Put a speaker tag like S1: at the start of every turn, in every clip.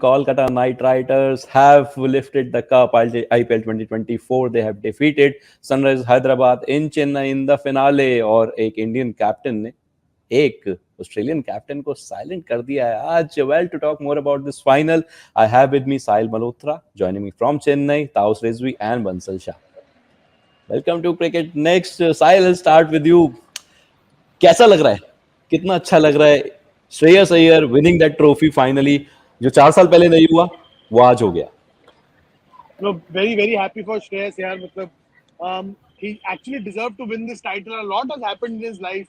S1: Kolkata Knight Riders have lifted the cup. IPL 2024 they have defeated Sunrise Hyderabad in Chennai in the finale. और एक Indian captain ने एक Australian captain को silent कर दिया है आज. Well, to talk more about this final I have with me Sahil Malhotra, joining me from Chennai, Taus Rizvi and Bansal Shah. Welcome to cricket next. Sahil, will start with you. कैसा लग रहा है, कितना अच्छा लग रहा है Shreyas Iyer winning that trophy finally? जो 4 साल पहले नहीं हुआ वो आज हो गया.
S2: No, very happy for Shreyas here. He actually deserved to win this title. A lot has happened in his life,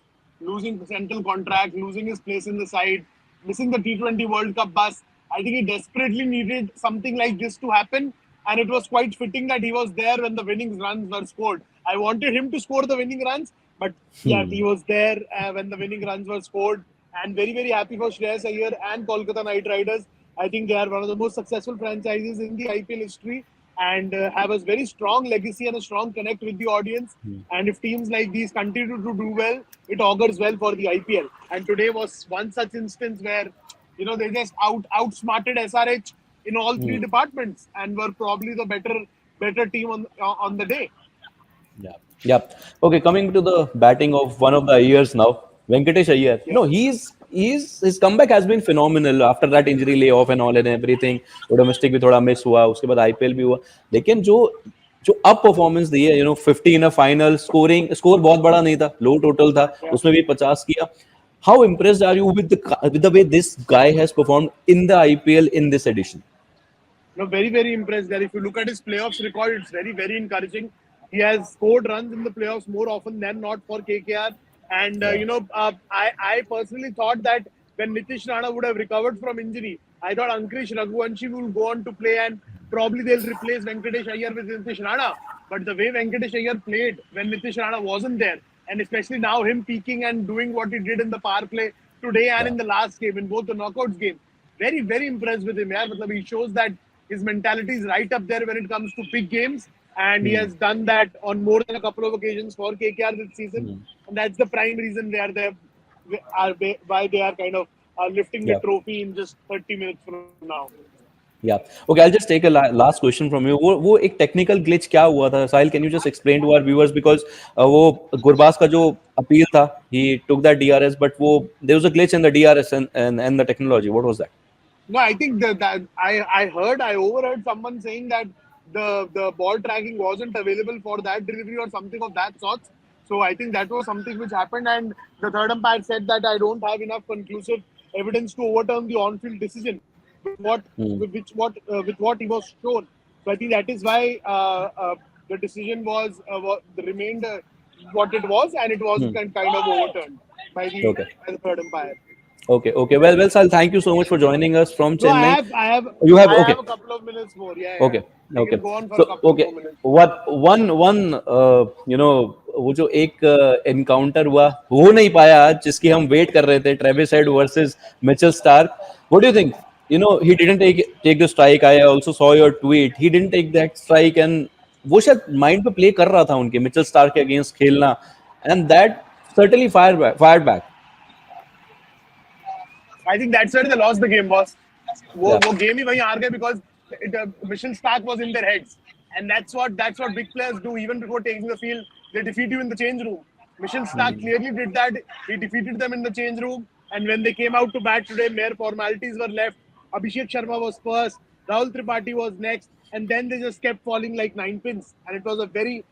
S2: losing central contract, losing his place in the side, missing the T20 World Cup bus. I think he desperately needed something like this to happen, and it was quite fitting that he was there when the winning runs were scored. I wanted him to score the winning runs, but yeah, he was there when the winning runs were scored. And very happy for Shreyas Iyer and Kolkata Knight Riders. I think they are one of the most successful franchises in the IPL history and have a very strong legacy and a strong connect with the audience. And if teams like these continue to do well, it augurs well for the IPL. And today was one such instance where, they just outsmarted SRH in all three departments and were probably the better team on the day.
S1: Yeah. Okay, coming to the batting of one of the Ayers now, Venkatesh Iyer. His comeback has been phenomenal after that injury layoff and all and everything. Domestic भी थोड़ा miss हुआ, उसके बाद IPL भी हुआ, लेकिन जो अब परफॉर्मेंस दी है, 50 इन अ फाइनल, स्कोर बहुत बड़ा नहीं था, लो टोटल था, उसमें भी 50 किया. How impressed are you with the way this guy has performed in the IPL in this edition?
S2: No, very impressed there. If you look at his playoffs record, it's very encouraging. He has scored runs in the playoffs more often than not for KKR. And, I personally thought that when Nitish Rana would have recovered from injury, I thought Ankrish Raghuvanshi will go on to play and probably they'll replace Venkatesh Iyer with Nitish Rana. But the way Venkatesh Iyer played when Nitish Rana wasn't there, and especially now him peaking and doing what he did in the power play today and in the last game, in both the knockouts game, very impressed with him. He shows that his mentality is right up there when it comes to big games. And he has done that on more than a couple of occasions for KKR this season. And that's the prime reason why they are kind of lifting the trophy in just 30 minutes from now.
S1: Yeah. Okay, I'll just take a last question from you. वो एक technical glitch क्या हुआ था? Sahil, can you just explain to our viewers, because वो गुरबाज का जो appeal था, he took that DRS, but there was a glitch in the DRS and the technology. What was that?
S2: No, I think that I overheard someone saying that the ball tracking wasn't available for that delivery or something of that sort. So I think that was something which happened, and the third umpire said that I don't have enough conclusive evidence to overturn the on-field decision with what he was shown. So I think that is why the decision was remained what it was, and it was kind of overturned by the third umpire.
S1: Okay. Well, Sahil, thank you so much for joining us from Chennai.
S2: I have a couple of minutes more.
S1: Okay.
S2: Can go on for a couple of minutes.
S1: What one वो जो एक encounter हुआ हो नहीं पाया आज, जिसकी हम वेट कर रहे थे, Travis head versus Mitchell Starc. What do you think? He didn't take the strike. I also saw your tweet. He didn't take that strike, and वो शायद माइंड पे प्ले कर रहा था उनके मिचेल स्टार्क के अगेंस्ट खेलना, and that certainly fired back.
S2: I think that's where they lost the game, boss. वो game ही वहीं हार गए because Mitchell Starc was in their heads, and that's what big players do. Even before taking the field, they defeat you in the change room. Mitchell Starc clearly did that. He defeated them in the change room, and when they came out to bat today, mere formalities were left. Abhishek Sharma was first, Rahul Tripathi was next, and then they just kept falling like 9 pins. And it was a very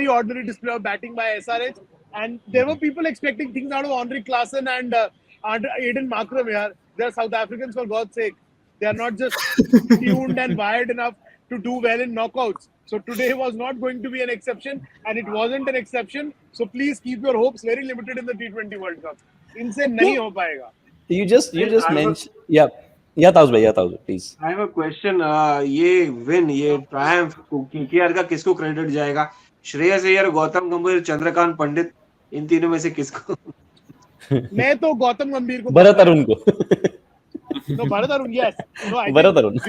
S2: ordinary display of batting by SRH. And there were people expecting things out of Henrik Klaasen and Aiden Markram here. They are South Africans, for God's sake. They are not just tuned and wired enough to do well in knockouts. So today was not going to be an exception, and it wasn't an exception. So please keep your hopes very limited in the T20 World Cup. इनसे नहीं हो पाएगा.
S1: You just mentioned, Tauz bhai, please.
S3: I have a question. ये triumph KKR का किसको credit जाएगा? श्रेयस अय्यर, गौतम गंभीर, चंद्रकांत पंडित, इन तीनों में से किसको?
S2: मैं तो गौतम गंभीर को.
S1: भरत अरुण को.
S2: No, Bharat Arun, yes. No, I
S1: Bharat Arun.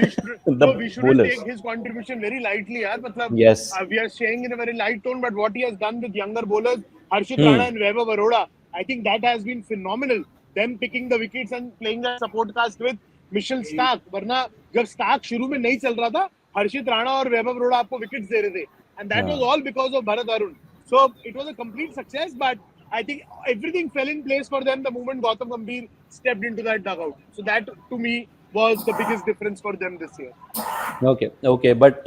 S2: We shouldn't take his contribution very lightly, yaar.
S1: Yes.
S2: We are saying in a very light tone, but what he has done with younger bowlers, Harshit Rana and Vaibhav Arora, I think that has been phenomenal. Them picking the wickets and playing the support cast with Mitchell Starc, वरना जब Stark शुरू में नहीं चल रहा था, हर्षित राणा और वैभव अरोड़ा आपको विकेट्स दे रहे थे, and that was all because of Bharat Arun. So it was a complete success, but I think everything fell in place for them the moment Gautam Gambhir stepped into that dugout. So that to me was the biggest difference for them this year.
S1: Okay, but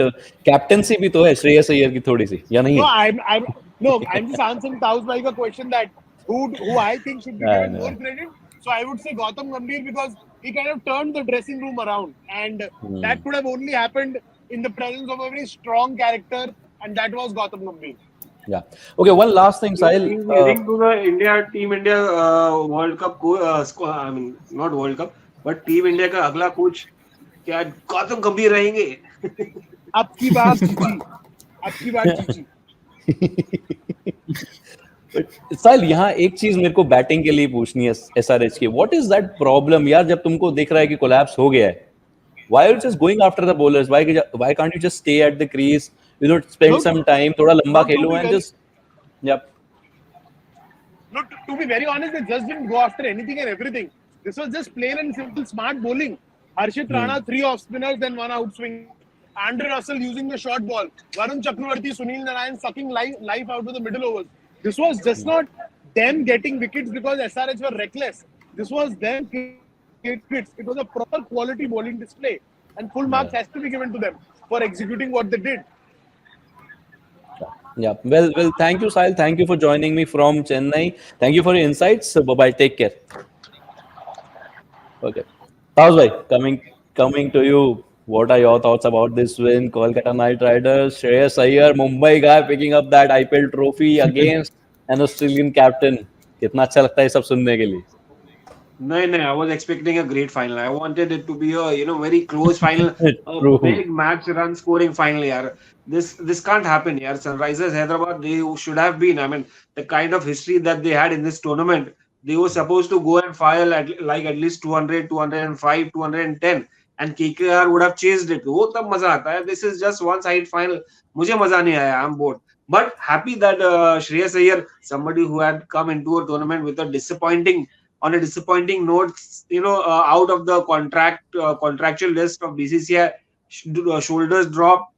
S1: captaincy भी तो है श्रेयस अय्यर की थोड़ी सी, या नहीं?
S2: I'm just answering Taus bhai ka question that who I think should be given more credit. So I would say Gautam Gambhir, because he kind of turned the dressing room around, and that could have only happened in the presence of a very strong character, and that was Gautam Gambhir.
S1: Yeah. Okay, one last thing, Sahil.
S3: He's heading to the Team India World Cup. I mean, not World Cup, but Team India का अगला coach क्या गौतम गंभीर रहेंगे?
S2: अब की बात जीजी.
S1: साहिल, यहाँ एक चीज मेरे को बैटिंग के लिए पूछनी है SRH की. व्हाट इज दैट प्रॉब्लम यार, जब तुमको दिख रहा है कि कोलैप्स हो गया है, why are you just going after the bowlers? Why can't you just stay at the crease, spend some time, थोड़ा लंबा खेलो and just
S2: No, to be very honest, they just didn't go after anything and everything. This was just plain and simple smart bowling. Harshit Rana, 3 off spinners, then 1 outswing. Andre Russell using the short ball. Varun Chakravarti, Sunil Narayan sucking life out of the middle overs. This was just not them getting wickets because SRH were reckless. This was them wickets. It was a proper quality bowling display, and full marks has to be given to them for executing what they did.
S1: Yeah. Well, thank you, Sahil. Thank you for joining me from Chennai. Thank you for your insights. Bye-bye. Take care. Okay. Taus bhai, coming to you. What are your thoughts about this win? Kolkata Knight Riders, Shreyas Iyer, Mumbai guy picking up that IPL trophy against an Australian captain. कितना अच्छा लगता है सब सुनने के लिए.
S3: नहीं, I was expecting a great final. I wanted it to be a very close final, a big match run scoring final. Yaar, this can't happen. Yaar, Sunrisers Hyderabad, they should have been. I mean, the kind of history that they had in this tournament, they were supposed to go and file at least 200, 205, 210, and KKR would have chased it. वो तब मजा आता है. This is just one side final. मुझे मजा नहीं आया. I'm bored. But happy that Shreyas Iyer, somebody who had come into a tournament with a disappointing note, out of the contractual list of BCCI, shoulders drop,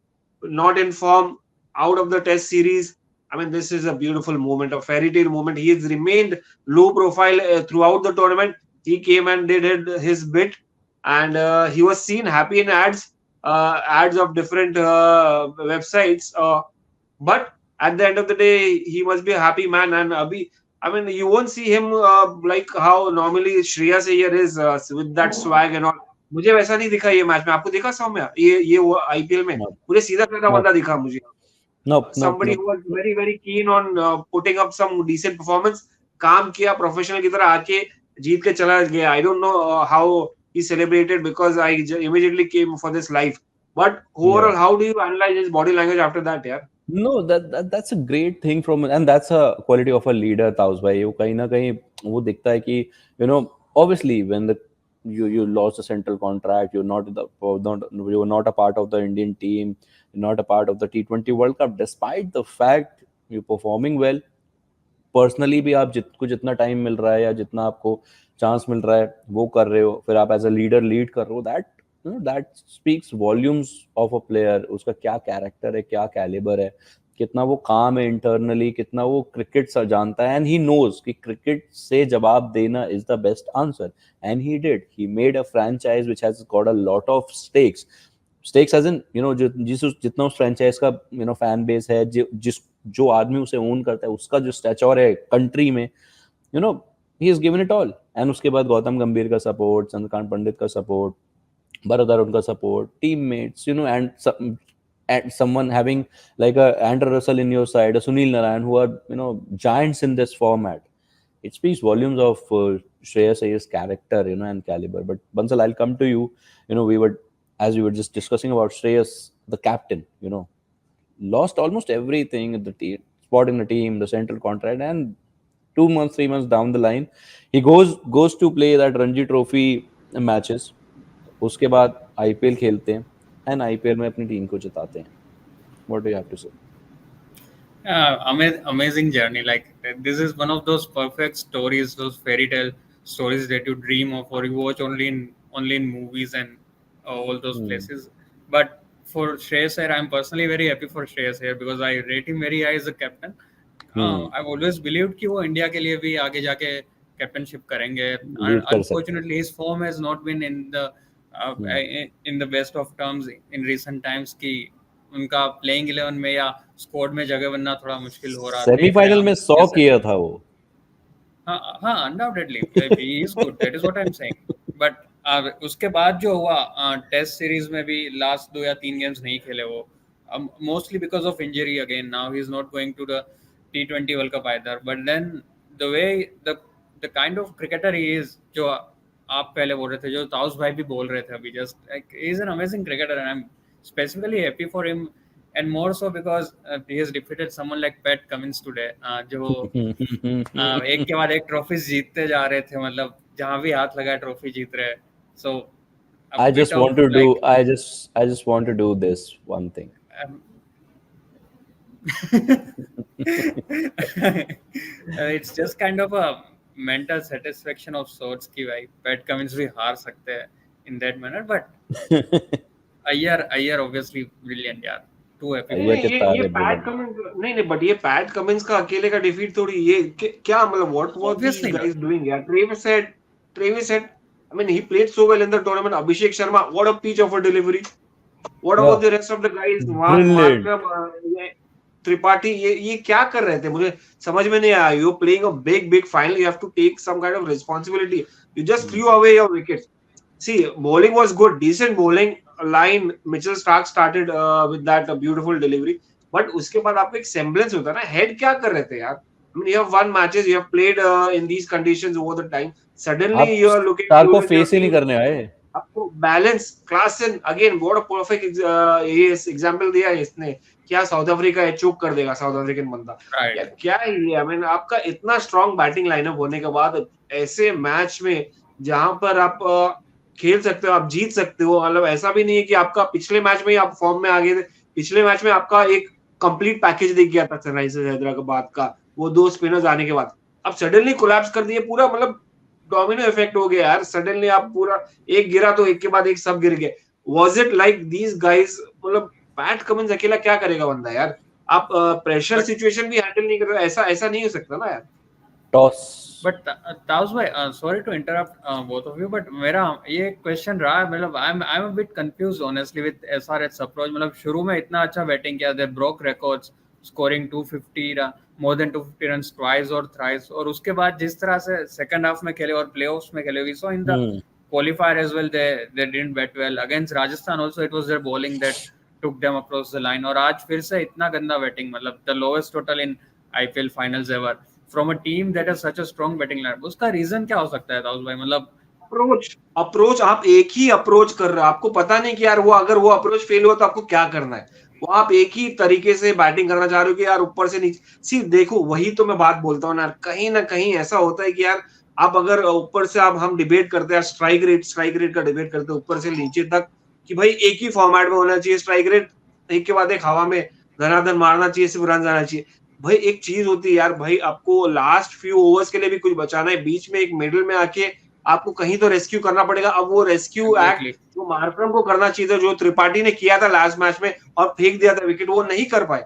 S3: not in form, out of the Test series. I mean, this is a beautiful moment, a fairy tale moment. He has remained low profile throughout the tournament. He came and did his bit, and he was seen happy in ads of different websites. But at the end of the day, he must be a happy man. And I mean, you won't see him like how normally Shreyas Iyer is with that swag and all. मुझे वैसा नहीं दिखा ये match में. आपको दिखा सौम्या ये वो IPL में? मुझे सीधा साधा बंदा दिखा मुझे. Somebody who was very very keen on putting up some decent performance, काम किया, professional की तरह आके जीत के चला गया. I don't know how he celebrated because I immediately came for this live. But overall, how do you analyze his body language after that, yaar?
S1: No, that's a great thing and that's a quality of a leader, Taus bhai. वो कहीं ना कहीं वो दिखता है कि obviously when you lost a central contract, you're not a part of the Indian team, you're not a part of the T20 World Cup. Despite the fact you're performing well, personally भी आप को जितना time मिल रहा है या जितना आपको chance मिल रहा है वो कर रहे हो, फिर आप एज अ लीडर लीड कर रहे हो, that speaks volumes of a player. उसका क्या कैरेक्टर है, क्या कैलिबर है, कितना वो काम है इंटरनली, कितना वो क्रिकेट से जानता है, एंड ही नोज कि क्रिकेट से जवाब देना is the best answer, and he did. He made a franchise which has got a lot of stakes as in जितना उस फ्रेंचाइज का फैन बेस है, जो आदमी उसे ओन करता है, उसका जो स्टैचर है कंट्री में, he is given it all. And उसके बाद गौतम गंभीर का सपोर्ट, चंद्रकांत पंडित का support, Bharat Arun ka support, teammates, and someone having like a Andre Russell in your side, a Sunil Narayan, who are giants in this format. It speaks volumes of Shreyas Iyer's character, and caliber. But Bansal, I'll come to you. We were just discussing about Shreyas, the captain. Lost almost everything at the spot in the team, the central contract, and 2 months, 3 months down the line, he goes to play that Ranji Trophy matches. उसके बाद IPL खेलते हैं and IPL में अपनी team को जिताते हैं. What do you have to say?
S4: Amazing journey. Like, this is one of those perfect stories, those fairy tale stories that you dream of or you watch only in only in movies and all those places. But for Shreyas Iyer, I'm personally very happy for Shreyas Iyer because I rate him very high as a captain. I've always believed कि वो India के लिए भी आगे जाके captainship करेंगे. Unfortunately, his form has not been in the best of terms in recent times. कि उनका प्लेइंग 11 में या स्क्वाड में जगह बनना थोड़ा मुश्किल हो रहा था.
S1: सेमीफाइनल में 100 किया था वो.
S4: हाँ, undoubtedly he is good. That is what I'm saying. But उसके बाद जो हुआ टेस्ट सीरीज में भी लास्ट 2 या 3 गेम्स नहीं खेले वो, mostly because of injury again. Now he is not going to the T20 World Cup either. But then the way the kind of cricketer he is, जो आप पहले बोल रहे थे, जो ताउस भाई भी बोल रहे थे अभी, just like he is an amazing cricketer and I'm specifically happy for him, and more so because he has defeated someone like Pat Cummins today, जो एक के बाद एक ट्रॉफीज जीतते जा रहे थे, मतलब जहां भी हाथ लगा ट्रॉफी जीत रहे. So
S1: I just want to do this one thing.
S4: It's just kind of a mental satisfaction of sorts कि भाई Pat Cummins भी हार सकते हैं in that manner, but Iyer obviously brilliant यार. Too happy.
S3: ये पैट कमिंस नहीं, but ये पैट कमिंस का अकेले का डिफीट थोड़ी, ये क्या मतलब what was this guys doing यार. Travis said I mean he played so well in the tournament. Abhishek Sharma, what a peach of a delivery. What about the rest of the guys? Tripathi, ये क्या कर रहे थे, मुझे समझ में नहीं आया. You playing a big final, you have to take some kind of responsibility. You just threw away your wickets. See, bowling was good, decent bowling line. Mitchell Starc started with that beautiful delivery, but उसके बाद आपको एक semblance होता है ना. Head क्या कर रहे थे यार. I mean, you have won matches, you have played in these conditions over the time. Suddenly you are looking.
S1: Starc को face ही नहीं करने आए.
S3: आपको balance, Klaasen again, what a perfect example दिया है इसने. क्या साउथ अफ्रीका है, चूक कर देगा साउथ अफ्रीकन बंदा. क्या है, आई मीन आपका इतना स्ट्रॉन्ग बैटिंग लाइनअप होने के बाद ऐसे मैच में जहां पर आप खेल सकते हो, आप जीत सकते हो. मतलब ऐसा भी नहीं है कि आपका पिछले मैच में ही आप फॉर्म में आ गए थे. पिछले मैच में आपका एक कंप्लीट पैकेज दिख गया था सनराइजर्स हैदराबाद का, वो 2 स्पिनर्स आने के बाद. अब सडनली कोलैप्स कर दिए पूरा, मतलब डोमिनो इफेक्ट हो गया यार. सडनली आप पूरा एक गिरा तो एक के बाद एक सब गिर गए. Was it like these guys, मतलब पैट कमिंस अकेला क्या करेगा बंदा यार. आप प्रेशर सिचुएशन भी हैंडल नहीं कर रहे, ऐसा नहीं हो सकता ना यार.
S1: Toss.
S4: But Taus bhai, sorry to interrupt both of you, but मेरा ये क्वेश्चन रहा है, मतलब I'm a bit confused honestly with SRH approach. मतलब शुरू में इतना अच्छा बैटिंग किया, they broke records, scoring 250 more than 250 runs twice or thrice, और उसके बाद जिस तरह से सेकंड हाफ में खेले और प्लेऑफ्स में खेले, we saw in the qualifier as well they didn't bat well against Rajasthan also. It was their bowling that took them across the line, और आज फिर से इतना गंदा बैटिंग, मतलब the lowest total in IPL finals ever from a team that has such a strong batting lineup. उसका reason क्या हो सकता है ताउस भाई? मतलब
S3: अप्रोच आप एक ही अप्रोच कर रहे हो, आपको पता नहीं कि यार वो अगर वो अप्रोच फेल हुआ तो आपको क्या करना है. वो आप एक ही तरीके से बैटिंग करना चाह रहे हो कि यार ऊपर से नीचे. सी देखो, वही तो मैं बात बोलता हूँ ना, कहीं ना कहीं ऐसा होता है कि यार आप अगर ऊपर से आप हम डिबेट करते हैं स्ट्राइक रेट का डिबेट करते हैं ऊपर से नीचे तक कि भाई एक ही फॉर्मेट में होना चाहिए स्ट्राइक रेट, एक के बाद एक हवा में धनाधन मारना चाहिए, सिर्फ रन आना चाहिए. भाई एक चीज होती है यार, भाई आपको लास्ट फ्यू ओवर्स के लिए भी कुछ बचाना है, बीच में एक मिडिल में आके आपको कहीं तो रेस्क्यू करना पड़ेगा. अब वो रेस्क्यू एक्ट जो मार्करम को करना चाहिए था, जो त्रिपाठी ने किया था लास्ट मैच में और फेंक दिया था विकेट, वो नहीं कर पाए.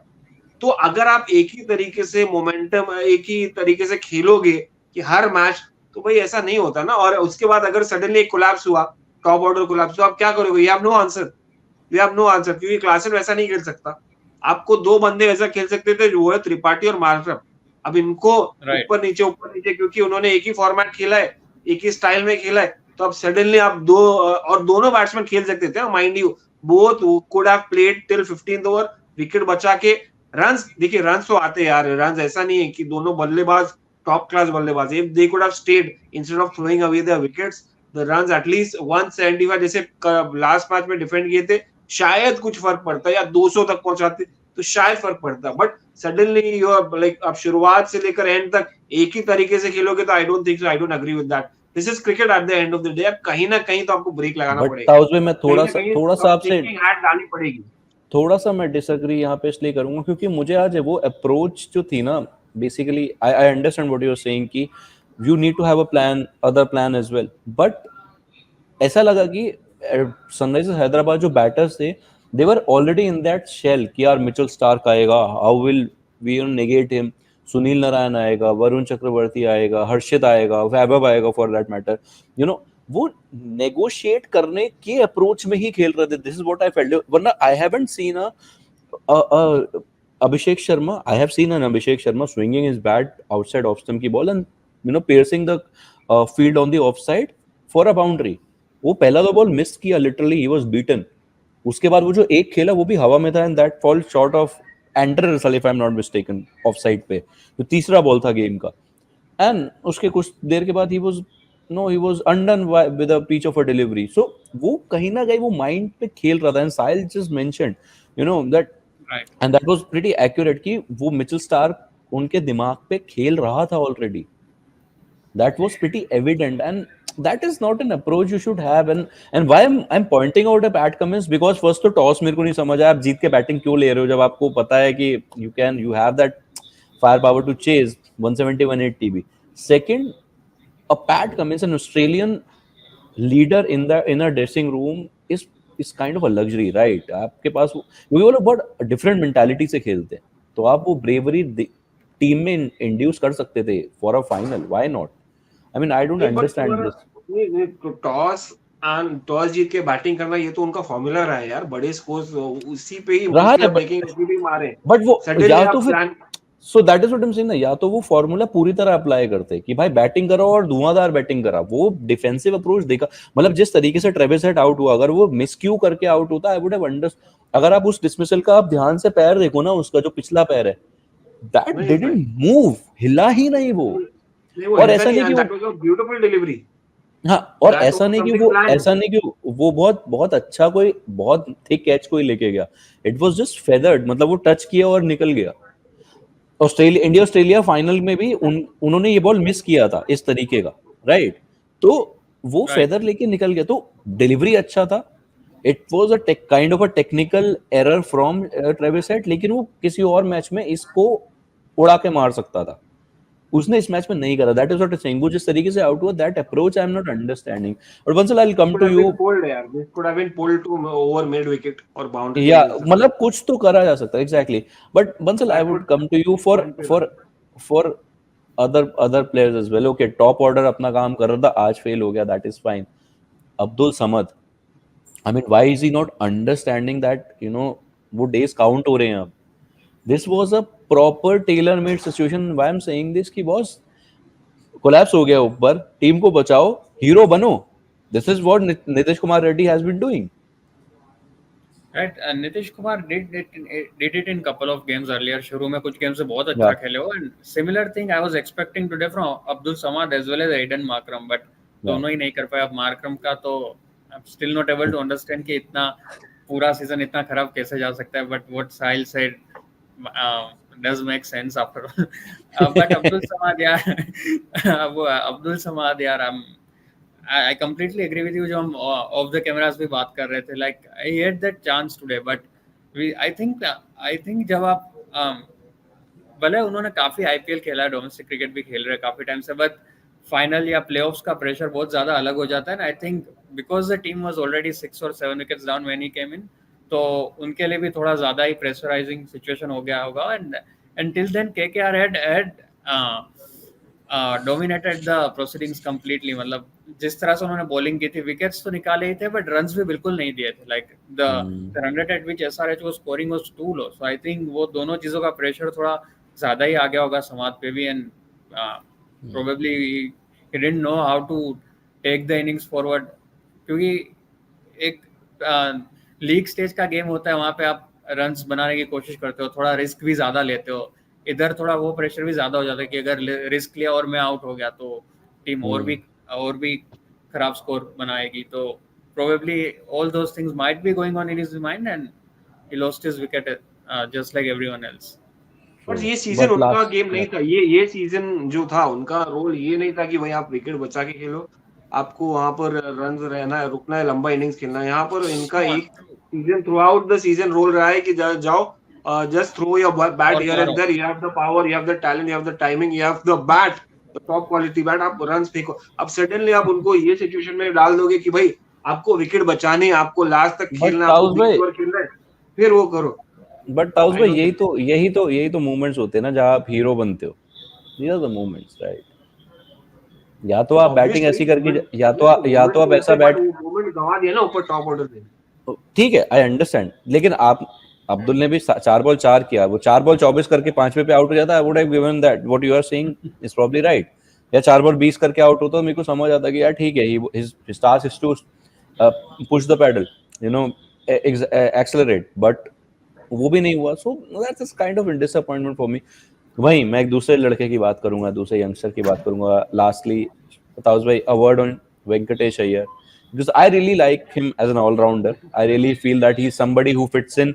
S3: तो अगर आप एक ही तरीके से मोमेंटम, एक ही तरीके से खेलोगे कि हर मैच, तो भाई ऐसा नहीं होता ना. और उसके बाद अगर सडनली एक कोलैप्स हुआ, टॉप ऑर्डर कोलैप्स, तो आप क्या करोगे? यू हैव नो आंसर, क्योंकि क्लासन वैसा नहीं खेल सकता. आपको 2 बंदे वैसा खेल सकते थे, जो है त्रिपाठी और मार्करम. अब इनको ऊपर नीचे क्योंकि उन्होंने एक ही फॉर्मेट खेला है, एक ही स्टाइल में खेला है, तो अब सडनली आप दोनों बैट्समैन खेल सकते थे. Mind you both could have played till 15th over, wicket बचा के रन्स. देखिए रन्स तो आते यार, रन्स ऐसा नहीं है कि दोनों बल्लेबाज टॉप क्लास बल्लेबाज, if they could have stayed instead of throwing away their wickets, the runs at least 175 जैसे लास्ट मैच में डिफेंड किए थे, शायद कुछ फर्क पड़ता, या 200 तक पहुंचाते तो शायद फर्क पड़ता. But suddenly you are like, आप शुरुआत से लेकर एंड तक एक ही तरीके से खेलोगे तो I don't agree with that. This is cricket at the end of the day. कहीं ना कहीं तो आपको ब्रेक लगाना पड़ेगा.
S1: ताउस में मैं थोड़ा सा आपसे
S3: डालनी पड़ेगी.
S1: थोड़ा सा मैं डिसएग्री यहाँ पे इसलिए करूंगा क्योंकि मुझे आज वो अप्रोच जो थी ना, basically I understand what you are saying कि you need to have a plan, other plan as well, but ऐसा लगा कि सनराइजर्स हैदराबाद जो बैटर्स थे they were already in that shell कि यार मिचेल स्टार्क आएगा, how will we negate him, Sunil Narine आएगा, वरुण चक्रवर्ती आएगा, हर्षित आएगा, वैभव आएगा for that matter, you know वो नेगोशिएट करने के अप्रोच में ही खेल रहे थे. This is what I felt. वरना I haven't seen a Abhishek Sharma. I have seen an Abhishek Sharma swinging his bat outside off stump की ball and piercing the field on the offside for a boundary. वो पहला तो ball miss किया, literally he was beaten. उसके बाद वो जो एक खेला वो भी हवा में था and that fall short of Andre Russell if I am not mistaken off side पे, जो तीसरा बॉल था गेम का. एंड उसके कुछ देर के बाद he was undone with a pitch of a delivery. So वो कहीं ना कहीं वो माइंड पे खेल रहा था. And Sahil just mentioned that
S4: Right.
S1: and that was pretty accurate कि वो मिचेल स्टार्क उनके दिमाग पे खेल रहा था already. That was pretty evident and that is not an approach you should have. And why I'm pointing out a Pat Cummins because first तो toss मेरे को नहीं समझ आया, आप जीत के बैटिंग क्यों ले रहे हो जब आपको पता है कि you have that firepower to chase 170 180 भी. Second, a Pat Cummins, an Australian leader in a dressing room is kind of a luxury, right? आपके पास क्योंकि वो लोग बहुत डिफरेंट मेंटालिटी से खेलते हैं, तो आप वो ब्रेवरी टीम में इंड्यूस कर सकते थे for a final. Why not? I mean I don't understand this.
S3: Toss जीत के बैटिंग करना ये तो उनका फॉर्मूला रहा है यार. बड़े स्कोर्स उसी पे ही
S1: रहा है,
S3: भी मारे.
S1: बट वो
S3: Suddenly
S1: या
S3: आप
S1: तो फिर so that is what I am saying ना, या तो वो फॉर्मूला पूरी तरह अप्लाई करते कि भाई बैटिंग करो और धुआंधार बैटिंग करा. वो डिफेंसिव अप्रोच देखा, मतलब जिस तरीके से ट्रेविस हेड आउट हुआ, अगर वो मिसक्यू करके आउट होता आई वुड हैव अंडरस्टूड. अगर आप उस डिसमिसल का आप ध्यान से पैर देखो ना, उसका जो पिछला पैर है दैट डिडंट मूव, हिला ही नहीं वो. और ऐसा नहीं कि वो
S3: ब्यूटीफुल डिलीवरी.
S1: हाँ, और ऐसा नहीं कि वो बहुत बहुत अच्छा कोई बहुत थिक कैच कोई लेके गया. इट वाज जस्ट फेदर्ड, मतलब वो टच किया और निकल गया. इंडिया ऑस्ट्रेलिया फाइनल में भी उन्होंने ये बॉल मिस किया था इस तरीके का, राइट? तो वो फेदर लेके निकल गया. तो डिलीवरी अच्छा था. It was a kind of a technical error from Travis head, लेकिन वो किसी और मैच में इसको उड़ा के मार सकता था. उसने इस मैच में नहीं करा. That is what I am saying. वो जिस तरीके से आउट हुआ, that approach I am not understanding. But once I will come to you.
S3: This could have been pulled to over mid wicket or boundary.
S1: या मतलब कुछ तो करा जा सकता है. Exactly. But once I would come to you for other players as well. Okay, top order अपना काम कर रहा था, आज फेल हो गया, that is fine. Abdul Samad, I mean why is he not understanding that वो डेज काउंट हो रहे हैं अब. This was a proper tailor made situation. Why I am saying this कि बॉस कोलैप्स हो गया ऊपर, टीम को बचाओ, हीरो बनो. This is what Nitish Kumar Reddy has been doing.
S4: Right, Nitish Kumar did it in couple of games earlier. शुरू में कुछ गेम से बहुत अच्छा खेले हो, and similar thing I was expecting today from Abdul Samad as well as Aiden Markram, but दोनों ही नहीं कर पाए. अब Markram का तो I'm still not able to understand कि इतना पूरा सीजन इतना खराब कैसे जा सकता है. But what Sahil said does make sense after all. But Abdul Samad यार, वो Abdul Samad यार, I completely agree with you. जो हम ऑफ द कैमरास भी बात कर रहे थे, like I had that chance today, but I think जब आप भले उन्होंने काफी आईपीएल खेला है, डोमेस्टिक क्रिकेट भी खेल रहे काफी टाइम से, बट फाइनल या प्लेऑफ्स का प्रेशर बहुत ज्यादा अलग हो जाता है. I think because the team was already 6 or 7 wickets down when he came in, तो उनके लिए भी थोड़ा ज्यादा ही प्रेशराइजिंग सिचुएशन हो गया होगा. And until then KKR had dominated the proceedings completely. मतलब जिस तरह से उन्होंने बॉलिंग की थी, विकेट्स तो निकाले ही थे बट रन्स भी बिल्कुल नहीं दिए थे. Like the run rate at which SRH was scoring was too low. So I think वो दोनों चीजों का प्रेशर थोड़ा ज्यादा ही आ गया होगा समाज पे भी. And probably he didn't know how to take the innings forward, क्योंकि एक लीग स्टेज का गेम होता है, वहां पे आप रन्स बनाने की कोशिश करते हो, थोड़ा रिस्क भी ज्यादा लेते हो. इधर थोड़ा वो प्रेशर भी ज्यादा हो जाता है कि अगर रिस्क लिया और मैं आउट हो गया तो टीम और भी खराब स्कोर बनाएगी. तो probably all those things might be going on in his mind and he lost his wicket just like everyone else.
S3: पर ये सीजन उनका गेम नहीं था. ये सीजन जो था उनका रोल ये नहीं था कि भाई आप विकेट बचा के खेलो, आपको वहां पर रन रहना है, रुकना है, लंबा इनिंग्स खेलना है. यहाँ पर इनका एक season throughout the season role रहा है कि जाओ just throw your bat here and there. You have the power, you have the talent, you have the timing, you have the bat, the top quality bat. आप runs फेंको. अब suddenly आप उनको ये सिचुएशन में डाल दोगे कि भाई आपको विकेट बचाने, आपको लास्ट तक
S1: बट
S3: खेलना, आपको
S1: ताउस
S3: बिग
S1: भाई,
S3: ओवर खेलना है, फिर वो करो।
S1: बट ताउस
S3: I
S1: भाई,
S3: don't
S1: यही तो मोमेंट्स होते हैं ना जहाँ आप हीरो बनते हो. These are the moments, right? या तो आप बैटिंग
S3: obviously
S1: ऐसी करके
S3: मोमेंट
S1: या तो
S3: मोमेंट
S1: आप
S3: तो
S1: ऐसा
S3: होते, बट
S1: बैट,
S3: वो मोमेंट गंवा दिया ना ऊपर टॉप ऑर्डर पे।
S1: ठीक है, आई अंडरस्टैंड, लेकिन आप, अब्दुल ने भी 4 बॉल 4 किया, वो 4 बॉल 24 करके 5वें पे आउट हो जाता, I would have given that, what you are saying is probably right. या 4 बॉल 20 करके आउट होता तो मेरे को समझ आता कि यार ठीक है, his task is to push the pedal, you know, accelerate, but वो भी नहीं हुआ. So that's kind of disappointment for me. वहीं मैं एक दूसरे लड़के की बात करूंगा, दूसरे यंगस्टर की बात करूंगा. लास्टली, ताउस भाई, a word on Venkatesh Iyer, because I really like him as an all-rounder. I really feel that he's somebody who fits in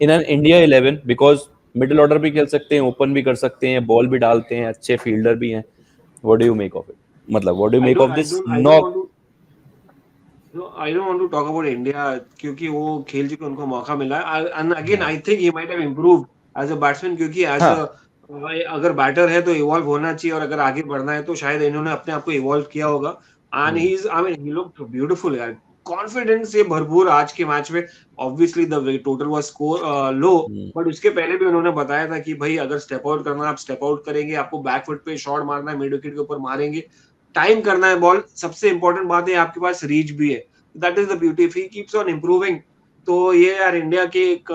S1: an India 11, because middle order भी खेल सकते हैं, ओपन भी कर सकते हैं, बॉल भी डालते हैं, अच्छे फील्डर भी हैं. What do you make of it? मतलब what do you make of this knock?
S3: I don't want to talk about India क्योंकि वो खेल चुके, उनको मौका मिला है. And again I think he might have improved as a batsman, क्योंकि as a अगर बैटर है तो इवॉल्व होना चाहिए, और अगर आगे बढ़ना है तो शायद इन्होंने अपने आप को इवॉल्व किया होगा. And he is, I mean, he looked beautiful यार, कॉन्फिडेंस से भरपूर आज के मैच में. Obviously the total was score low, but उसके पहले भी उन्होंने बताया था कि भाई अगर स्टेप आउट करना, आप स्टेप आउट करेंगे, आपको बैक फुट पे शॉट मारना है, मिड विकेट के ऊपर मारेंगे, टाइम करना है बॉल. सबसे इंपॉर्टेंट बात है आपके पास रीच भी है. That is the beauty. If he keeps on improving, तो ये यार इंडिया के एक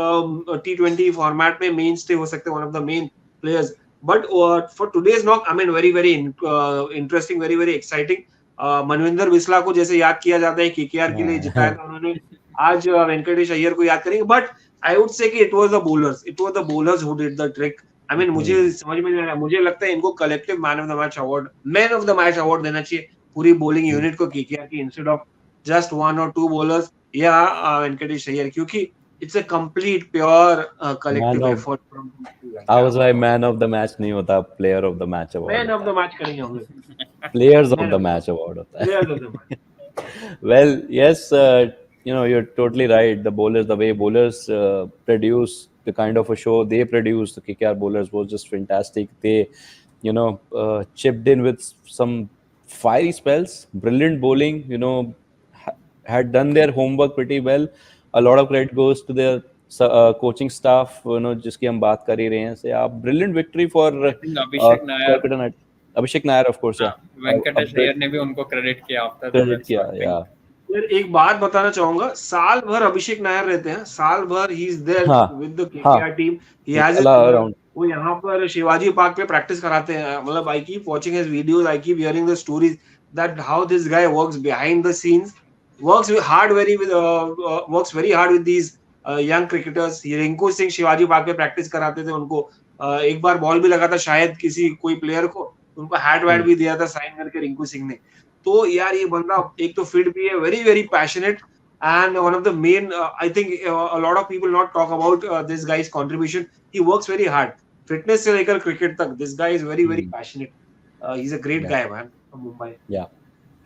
S3: T20 फॉर्मेट में मेन स्टे हो सकते हैं, one of the main players. But for today's knock, I mean, very very interesting, very very exciting. Manvinder Bisla को जैसे याद किया जाता है, केकेआर के लिए जिताया था उन्होंने, आज वेंकटेश अय्यर को याद करेंगे. बट आई वुड से कि it was the bowlers who did the trick. I mean, मुझे समझ में नहीं आया. मुझे लगता है इनको collective man of the match award देना चाहिए, पूरी बॉलिंग यूनिट को, केकेआर की, instead of just 1 or 2 bowlers या वेंकटेश अय्यर, क्योंकि it's a complete pure collective effort from
S1: taus भाई, मैन ऑफ द मैच नहीं होता, player of the match award.
S3: Man of the match करेंगे हम लोग,
S1: players of the match award होता है.
S3: players of the match.
S1: Well, yes, you know, you're totally right. The bowlers, the way bowlers produce the kind of a show they produce, the KKR bowlers was just fantastic. They, you know, chipped in with some fiery spells, brilliant bowling, you know, had done their homework pretty well. A lot of credit goes to their coaching staff, you know, जिसकी हम बात कर ही रहे हैं. से आप brilliant victory for
S4: Abhishek Nair.
S1: Kolkata Knight. Abhishek Nair, of course, yeah.
S4: Venkatesh Iyer ने भी उनको क्रेडिट किया आफ्टर
S1: क्रेडिट किया, yeah.
S3: यार एक बात बताना चाहूंगा, साल भर अभिषेक नायर रहते हैं, साल भर he is there with the KKR team. He has
S1: around.
S3: वो यहाँ पर शिवाजी पार्क पे प्रैक्टिस कराते हैं. मतलब I keep watching his videos, I keep hearing the stories that how this guy works behind the scenes, works hard very hard with these young cricketers. Rinku Singh Shivaji park पे practice कराते थे उनको. एक बार बॉल भी लगा था शायद किसी कोई प्लेयर को, उनको हैट वैट भी दिया था साइन करके रिंकू सिंह ने. तो यार ये बंदा एक तो फिट भी है, very very passionate, and one of the main, I think a lot of people not talk about this guy's contribution. He works very hard, fitness से लेकर क्रिकेट तक. This guy is very very passionate. He's a great guy, man, from Mumbai.
S1: Yeah.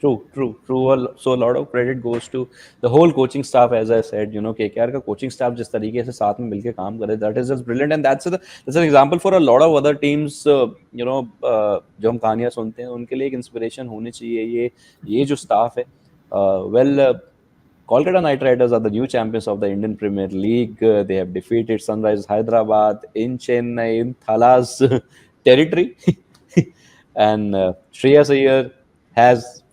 S1: True. So a lot of credit goes to the whole coaching staff, as I said. You know, KKR का coaching staff जिस तरीके से साथ में मिलके काम करे, that is just brilliant, and that's an example for a lot of other teams. You know, जो हम कहानियां सुनते हैं उनके लिए एक इंस्पिरेशन होनी चाहिए ये जो staff है. Kolkata Knight Riders are the new champions of the Indian Premier League. They have defeated Sunrisers Hyderabad in Chennai, in Thala's territory, and Shreyas Iyer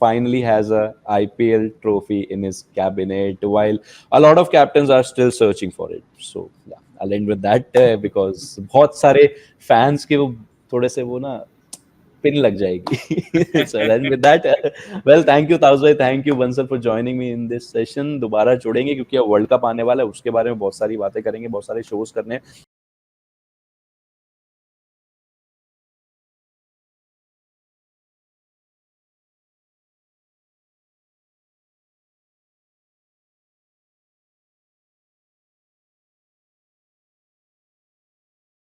S1: finally has a IPL trophy in his cabinet, while a lot of captains are still searching for it. So yeah, I'll end with that because बहुत सारे fans के वो थोड़े से वो ना pin लग जाएगी. So I'll end with that. Well, thank you taus भाई, thank you Bansal for joining me in this session. दोबारा जुड़ेंगे क्योंकि अब वर्ल्ड कप आने वाला है, उसके बारे में बहुत सारी बातें करेंगे, बहुत सारे shows करने हैं.